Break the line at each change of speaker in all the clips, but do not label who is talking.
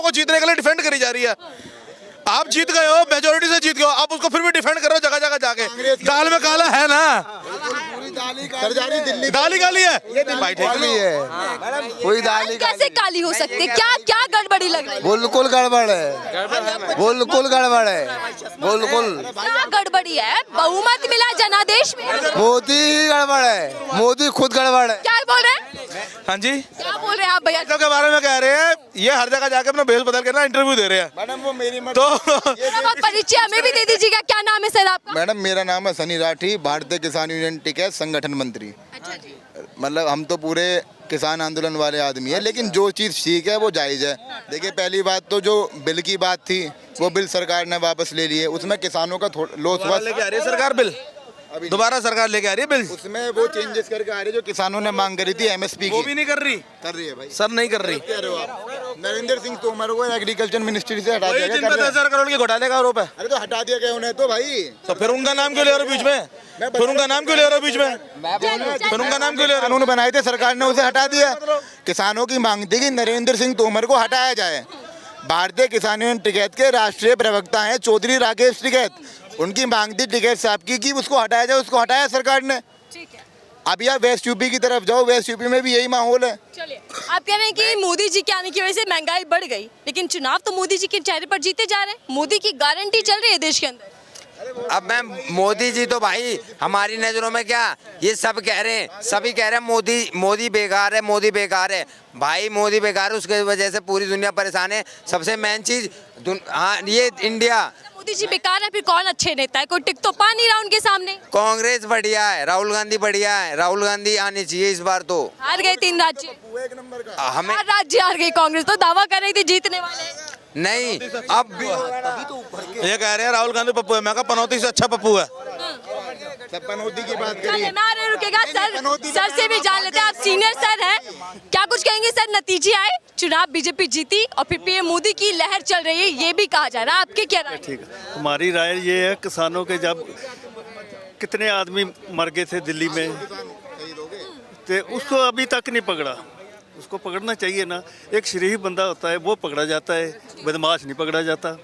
को जीतने के लिए डिफेंड करी जा रही है। आप जीत गए हो, मेजोरिटी से जीत गए हो, आप उसको फिर भी डिफेंड करो जगह जगह जाके। दाल में काला है ना, दाल ही काली है भाई, ठीक है।
कोई दाल
कैसे काली हो सकती है? क्या क्या गड़बड़ी लग रही है?
बिल्कुल गड़बड़ है, बिल्कुल गड़बड़ है, बिल्कुल।
क्या गड़बड़ी है? बहुमत मिला जनादेश में।
मोदी ही गड़बड़ है, मोदी खुद गड़बड़ है।
क्या बोल रहे हैं?
हाँ जी,
क्या बोल रहे हैं आप भैया?
के बारे में कह रहे हैं, ये हर जगह जाके अपना भेष बदल के ना इंटरव्यू दे रहे हैं।
मैडम वो मेरी
तो
आप परिचय हमें भी दे दीजिएगा, क्या नाम है सर आपका?
मैडम मेरा नाम है सनी राठी, भारतीय किसान यूनियन टिकैत संगठन मंत्री।
अच्छा जी।
मतलब हम तो पूरे किसान आंदोलन वाले आदमी है, लेकिन जो चीज़ ठीक है वो जायज़ है। देखिए पहली बात तो जो बिल की बात थी वो बिल सरकार ने वापस ले लिए, उसमें किसानों का लॉस हुआ।
लेके आ रही है सरकार बिल, दोबारा सरकार लेके आ रही है बिल,
उसमें वो चेंजेस करके आ रही है जो किसानों ने मांग करी थी एमएसपी की।
वो भी नहीं कर रही
है भाई,
सर, नहीं कर रही।
कह रहे हो आप? नरेंद्र सिंह तोमर को एग्रीकल्चर मिनिस्ट्री से हटा दिया
जिन
गया।
पर 10,000 करोड़ के घोटाले का आरोप है,
अरे तो हटा दिया गया उन्हें तो भाई।
तो फिर उनका नाम क्यों ले रहे हो बीच में? फिर उनका नाम क्यों ले रहे हो बीच में? फिर उनका नाम क्यों ले रहे हो?
कानून बनाए थे सरकार ने, उसे हटा दिया। किसानों की मांग थी कि नरेंद्र सिंह तोमर को हटाया जाए। भारतीय किसान यूनियन टिकैत के राष्ट्रीय प्रवक्ता हैं चौधरी राकेश टिकैत, उनकी मांग थी टिकैत साहब की कि उसको हटाया जाए, उसको हटाया सरकार ने।
ठीक है,
अब यार वेस्ट यूपी की तरफ जाओ, वेस्ट यूपी में भी यही माहौल है।
चलिए। आप कह रहे हैं कि मोदी जी के आने की वजह से महंगाई बढ़ गई, लेकिन चुनाव तो मोदी जी के चेहरे पर जीते जा रहे हैं। मोदी की गारंटी चल रही है देश के अंदर।
अब मैम मोदी जी तो भाई हमारी नज़रों में क्या, ये सब कह रहे हैं, सभी कह रहे हैं मोदी बेकार है, मोदी बेकार है। भाई मोदी बेकार है, उसके वजह से पूरी दुनिया परेशान है। सबसे मेन चीज़ हाँ ये इंडिया।
मोदी जी बेकार है, फिर कौन अच्छे नेता है? कोई टिक तो पा नहीं रहा उनके सामने।
कांग्रेस बढ़िया है, राहुल गांधी बढ़िया है, राहुल गांधी आनी चाहिए इस बार तो।
हार गए 3 राज्य,
हमें
4 राज्य हार गई कांग्रेस, तो दावा कर रही थी जीतने वाले।
नहीं, अब
ये कह रहे हैं राहुल गांधी पप्पू है, मैं कहा पनौती से अच्छा पप्पू है।
पनौती की बात
चलिए, मैं आ रही रुकेगा सर से भी जान लेते हैं। आप सीनियर सर हैं, क्या कुछ कहेंगे सर? नतीजे आए, चुनाव बीजेपी जीती और फिर पीएम मोदी की लहर चल रही है, ये भी कहा जा रहा है, आपके क्या राय?
ठीक है, हमारी राय ये है, किसानों के जब कितने आदमी मर गए थे दिल्ली में, तो उसको अभी तक नहीं पकड़ा। उसको पकड़ना चाहिए ना। एक शरीफ बंदा होता है वो पकड़ा जाता है, बदमाश नहीं पकड़ा जाता।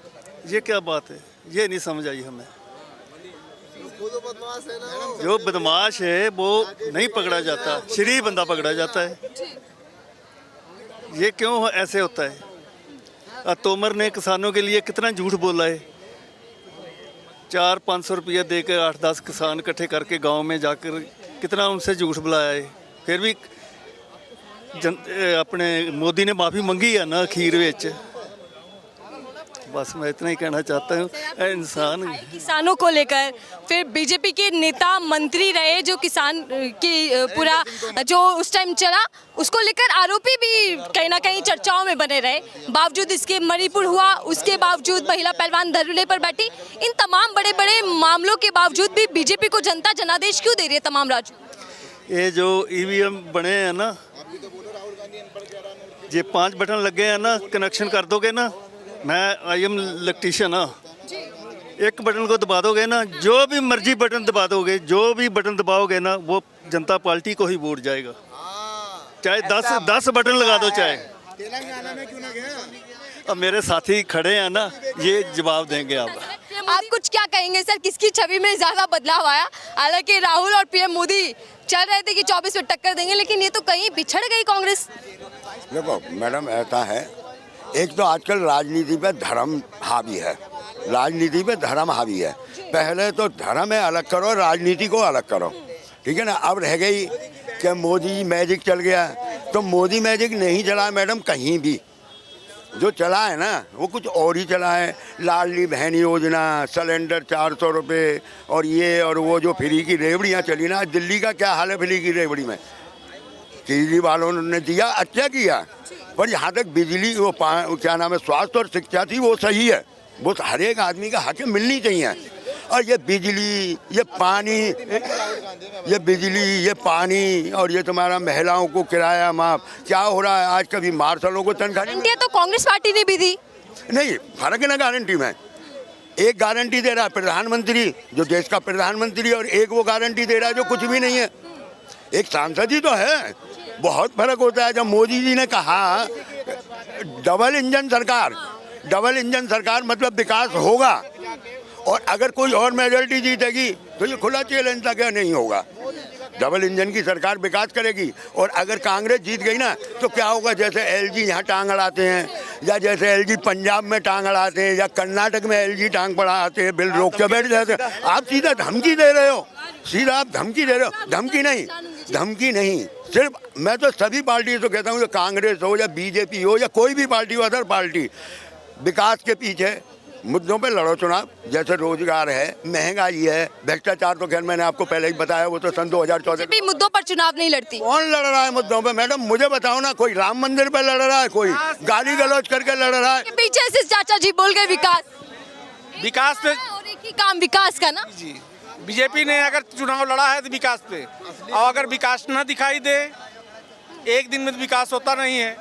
ये क्या बात है, ये नहीं समझ आई हमें। जो बदमाश है वो नहीं पकड़ा जाता, शरीफ बंदा पकड़ा जाता है। ये क्यों ऐसे होता है? तोमर ने किसानों के लिए कितना झूठ बोला है। 400-500 रुपया दे कर 8-10 किसान इकट्ठे करके गांव में जाकर कितना उनसे झूठ बुलाया है। फिर भी अपने मोदी ने माफ़ी मंगी है ना अखीर विच। बस मैं इतना ही कहना चाहता हूँ। इंसान
किसानों को लेकर फिर बीजेपी के नेता मंत्री रहे, जो किसान की पूरा जो उस टाइम चला, उसको लेकर आरोपी भी कहीं ना कहीं चर्चाओं में बने रहे। बावजूद इसके मणिपुर हुआ, उसके बावजूद महिला पहलवान धरने पर बैठी, इन तमाम बड़े बड़े मामलों के बावजूद भी बीजेपी को जनता जनादेश क्यों दे रही है तमाम राज्यों?
ये जो ईवीएम बने हैं ना, ये 5 बटन लगे हैं ना, कनेक्शन कर दोगे ना। मैं आई एम इलेक्ट्रीशियन हाँ, एक बटन को दबा दोगे ना, जो भी मर्जी बटन दबा दोगे, जो भी बटन दबाओगे ना, वो जनता पार्टी को ही वोट जाएगा। चाहे 10 बटन लगा दो, चाहे।
तेलंगाना में क्यों ना गया?
अब मेरे साथी खड़े हैं ना, ये जवाब देंगे आप
कुछ क्या कहेंगे सर, किसकी छवि में ज्यादा बदलाव आया? हालांकि राहुल और पीएम मोदी चल रहे थे कि 24 में टक्कर देंगे, लेकिन ये तो कहीं बिछड़ गई कांग्रेस।
देखो मैडम, ऐसा है, एक तो आजकल राजनीति पे धर्म हावी है, राजनीति पे धर्म हावी है। पहले तो धर्म है अलग करो, राजनीति को अलग करो, ठीक है ना। अब रह गई कि मोदी मैजिक चल गया, तो मोदी मैजिक नहीं चला मैडम कहीं भी। जो चला है ना वो कुछ और ही चला है। लाडली बहन योजना, सिलेंडर 400 रुपये, और ये और वो जो फ्री की रेवड़ियाँ चली ना, दिल्ली का क्या हाल है फ्री की रेवड़ी में। केजरीवाल ने दिया, अच्छा किया, पर यहाँ तक बिजली वो क्या नाम है, स्वास्थ्य और शिक्षा थी, वो सही है, वो हर एक आदमी का हक मिलनी चाहिए। और ये बिजली, ये पानी, ये बिजली, ये पानी, और ये तुम्हारा महिलाओं को किराया माफ, क्या हो रहा है आज? कभी मार्शलों को तनख्वाह
तो कांग्रेस पार्टी ने भी दी
नहीं, फर्क है ना गारंटी में। एक गारंटी दे रहा है प्रधानमंत्री, जो देश का प्रधानमंत्री, और एक वो गारंटी दे रहा है जो कुछ भी नहीं है। एक सांसद ही तो है, बहुत फर्क होता है। जब मोदी जी ने कहा डबल इंजन सरकार, डबल इंजन सरकार मतलब विकास होगा। और अगर कोई और मेजॉरिटी जीतेगी तो ये खुला चैलेंज था क्या नहीं होगा। डबल इंजन की सरकार विकास करेगी। और अगर कांग्रेस जीत गई ना तो क्या होगा, जैसे एलजी यहाँ टांग अड़ाते हैं, या जैसे एलजी पंजाब में टांग अड़ाते हैं, या कर्नाटक में एलजी टांग पड़ाते हैं, बिल रोक के बैठ जाते हैं। आप सीधा धमकी दे रहे हो, सीधा आप धमकी दे रहे हो। धमकी नहीं, सिर्फ मैं तो सभी पार्टी को कहता हूँ, कांग्रेस हो या बीजेपी हो या कोई भी पार्टी हो, अदर पार्टी, विकास के पीछे मुद्दों पे लड़ो चुनाव। जैसे रोजगार है, महंगाई है, भ्रष्टाचार तो खैर मैंने आपको पहले ही बताया, वो तो सन 2014।
बीजेपी मुद्दों पर चुनाव नहीं लड़ती।
कौन लड़ रहा है मुद्दों पे? मैडम मुझे बताओ ना, कोई राम मंदिर पे लड़ रहा है, कोई गाली गलौज करके लड़ रहा है?
पीछे से चाचा जी बोल गए विकास
पे
और एक ही काम विकास का ना।
जी, बीजेपी ने अगर चुनाव लड़ा है तो विकास पे, और अगर विकास न दिखाई दे, एक दिन में तो विकास होता नहीं है।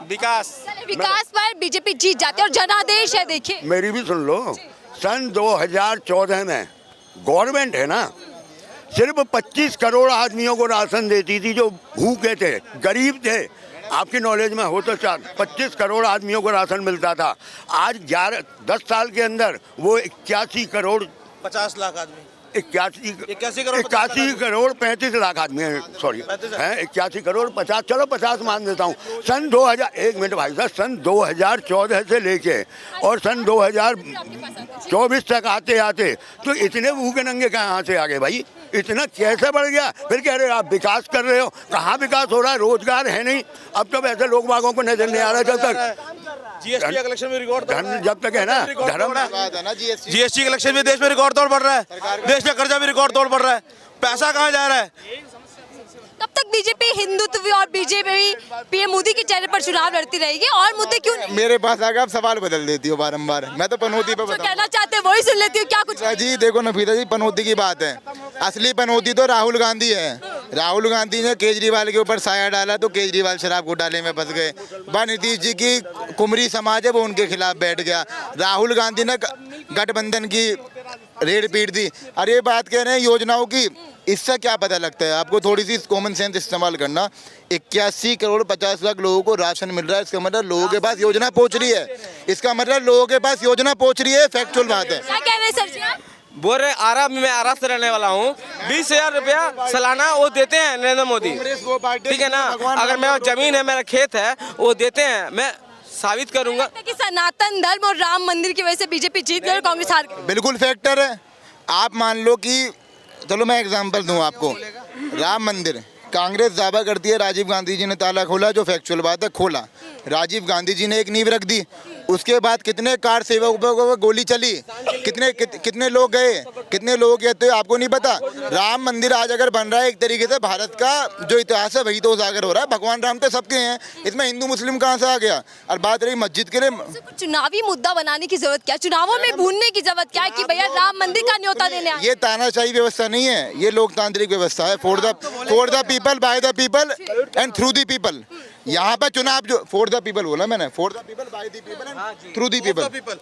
विकास
पर बीजेपी जीत जाती है और जनादेश है। देखिए
मेरी भी सुन लो, सन 2014 में गवर्नमेंट है ना, सिर्फ 25 करोड़ आदमियों को राशन देती थी जो भूखे थे, गरीब थे। आपकी नॉलेज में हो तो 25 करोड़ आदमियों को राशन मिलता था। आज 10 साल के अंदर वो 81 करोड़
50 लाख आदमी,
81 करोड़ 35 लाख आदमी हैं, सॉरी हैं 81 करोड़ 50, चलो 50 मान देता हूँ। सन 2000, एक मिनट भाई साहब, सन 2014 से लेके और सन 2024 तक आते आते तो इतने भूखे नंगे कहाँ से आ गए भाई? इतना कैसे बढ़ गया? फिर कह रहे हो आप विकास कर रहे हो, कहाँ विकास हो रहा है? रोजगार है नहीं। अब तो वैसे लोग बागों को नजर नहीं आ रहा। जब तक
जीएसटी का कलेक्शन में रिकॉर्ड,
जब तक है ना धर्म,
जीएसटी कलेक्शन में देश में रिकॉर्ड तोड़ बढ़ रहा है, देश का कर्जा भी रिकॉर्ड तोड़ बढ़ रहा है। पैसा कहाँ जा रहा है?
तब तक बीजेपी हिंदुत्व और बीजेपी पीएम मोदी के चेहरे पर चुनाव लड़ती रहेगी। और मुद्दे क्यों नहीं?
मेरे पास आकर आप सवाल बदल देती हो बारंबार। मैं तो पनौती पे
जो कहना चाहते हैं वही सुन लेती हूँ। क्या कुछ
जी देखो नफीसा जी, पनौती की बात है, असली पनौती तो राहुल गांधी है। राहुल गांधी ने केजरीवाल के ऊपर साया डाला तो केजरीवाल शराब घोटाले में फंस गए। बा नीतीश जी की कुमरी समाज है वो उनके खिलाफ बैठ गया। राहुल गांधी ने गठबंधन की रेड पीट दी। अरे ये बात कह रहे हैं योजनाओं की, इससे क्या पता लगता है आपको? थोड़ी सी कॉमन सेंस इस्तेमाल करना। 81 करोड़ 50 लाख लोगों को राशन मिल रहा है, इसका मतलब लोगों के पास योजना पहुंच रही है। इसका मतलब लोगों के पास योजना पहुंच रही है, फैक्चुअल बात है।
क्या कह रहे हैं सर जी आप?
बोल रहे आरा, मैं आरा से रहने वाला हूँ। 20,000 रुपया सालाना वो देते हैं नरेंद्र मोदी, ठीक है ना। अगर मेरा जमीन है, मेरा खेत है, वो देते हैं। मैं साबित करूंगा
कि सनातन धर्म और राम मंदिर की वजह से बीजेपी जीत गई और कांग्रेस हार गई।
बिल्कुल फैक्टर है। आप मान लो कि, चलो मैं एग्जांपल दूं आपको, राम मंदिर कांग्रेस दावा करती है राजीव गांधी जी ने ताला खोला, जो फैक्चुअल बात है, खोला। राजीव गांधी जी ने एक नींव रख दी, उसके बाद कितने कार सेवकों को गोली चली, कितने लोग गए, कितने लोगों के तो आपको नहीं पता। राम मंदिर आज अगर बन रहा है, एक तरीके से भारत का जो इतिहास है वही तो उजागर हो रहा है। भगवान राम तो सबके हैं, इसमें हिंदू मुस्लिम कहाँ से आ गया? और बात रही मस्जिद के लिए,
चुनावी मुद्दा बनाने की जरूरत क्या है? चुनावों में भूनने की जरूरत क्या है कि भैया राम मंदिर का न्योता देने आए?
ये तानाशाही व्यवस्था नहीं है, ये लोकतांत्रिक व्यवस्था है। For the people, by the people and through the people. यहाँ पर चुनाव जो फॉर द पीपल बोला मैंने, for the people, by the people and through the people.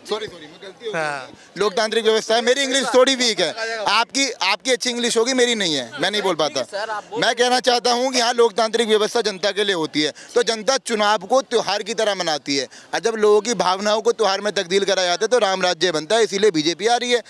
Sorry मैं गलती हो गई। लोकतांत्रिक व्यवस्था है। मेरी इंग्लिश थोड़ी वीक है, आपकी अच्छी इंग्लिश होगी, मेरी नहीं है, मैं नहीं बोल पाता। मैं कहना चाहता हूँ कि यहाँ लोकतांत्रिक व्यवस्था जनता के लिए होती है, तो जनता चुनाव को त्योहार की तरह मनाती है। और जब लोगों की भावनाओं को त्योहार में तब्दील करा जाता है तो राम राज्य बनता है। इसीलिए बीजेपी आ रही है।